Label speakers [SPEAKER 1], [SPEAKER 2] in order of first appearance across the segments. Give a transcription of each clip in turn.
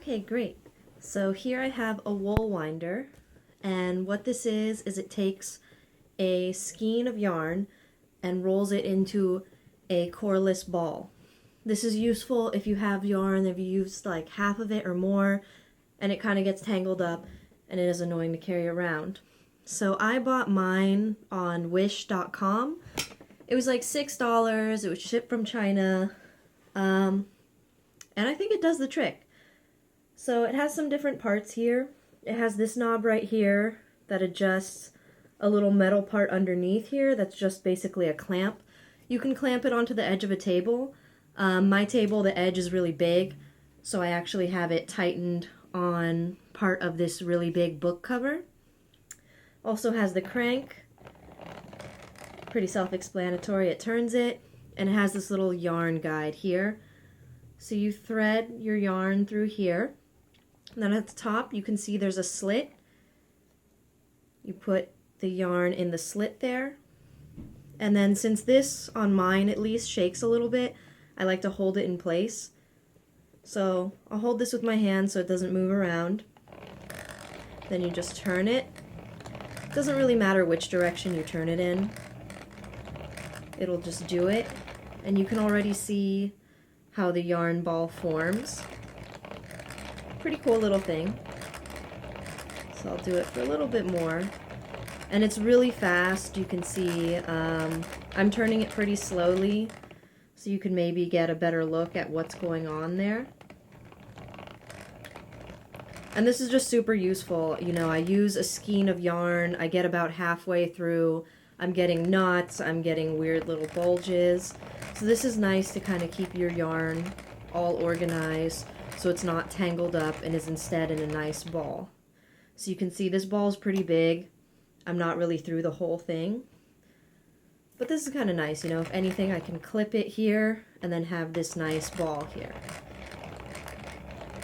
[SPEAKER 1] Okay, great. So here I have a wool winder, and what this is it takes a skein of yarn and rolls it into a coreless ball. This is useful if you have yarn, if you use like half of it or more, and it kind of gets tangled up and it is annoying to carry around. So I bought mine on wish.com. It was like $6. It was shipped from China. And I think it does the trick. So it has some different parts here. It has this knob right here that adjusts a little metal part underneath here that's just basically a clamp. You can clamp it onto the edge of a table. My table, the edge is really big, so I actually have it tightened on part of this really big book cover. Also has the crank, pretty self-explanatory. It turns it, and it has this little yarn guide here. So you thread your yarn through here. And then at the top you can see there's a slit. You put the yarn in the slit there. And then since this, on mine at least, shakes a little bit, I like to hold it in place. So I'll hold this with my hand so it doesn't move around. Then you just turn it. It doesn't really matter which direction you turn it in. It'll just do it. And you can already see how the yarn ball forms. Pretty cool little thing. So I'll do it for a little bit more. And it's really fast. You can see I'm turning it pretty slowly so you can maybe get a better look at what's going on there. And this is just super useful. You know, I use a skein of yarn. I get about halfway through. I'm getting knots. I'm getting weird little bulges. So this is nice to kind of keep your yarn all organized so it's not tangled up and is instead in a nice ball. So you can see this ball is pretty big. I'm not really through the whole thing. But this is kind of nice, you know, if anything I can clip it here and then have this nice ball here.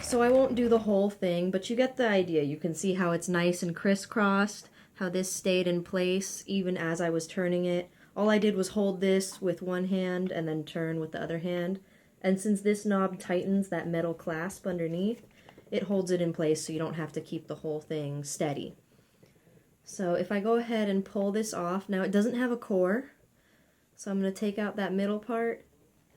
[SPEAKER 1] So I won't do the whole thing, but you get the idea. You can see how it's nice and crisscrossed, how this stayed in place even as I was turning it. All I did was hold this with one hand and then turn with the other hand. And since this knob tightens that metal clasp underneath, it holds it in place so you don't have to keep the whole thing steady. So if I go ahead and pull this off, now it doesn't have a core, so I'm going to take out that middle part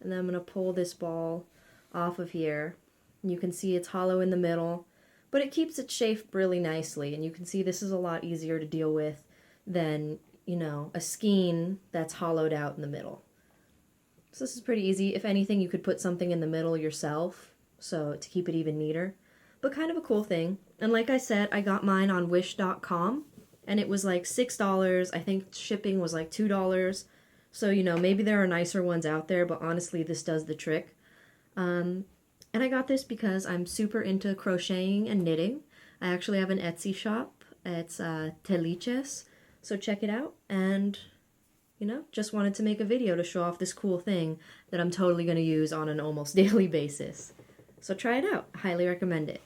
[SPEAKER 1] and then I'm going to pull this ball off of here. And you can see it's hollow in the middle, but it keeps its shape really nicely, and you can see this is a lot easier to deal with than, you know, a skein that's hollowed out in the middle. So this is pretty easy. If anything, you could put something in the middle yourself, so to keep it even neater. But kind of a cool thing. And like I said, I got mine on wish.com, and it was like $6. I think shipping was like $2. So, you know, maybe there are nicer ones out there, but honestly, this does the trick. And I got this because I'm super into crocheting and knitting. I actually have an Etsy shop. It's Teliches, so check it out. And you know, just wanted to make a video to show off this cool thing that I'm totally going to use on an almost daily basis. So try it out. I highly recommend it.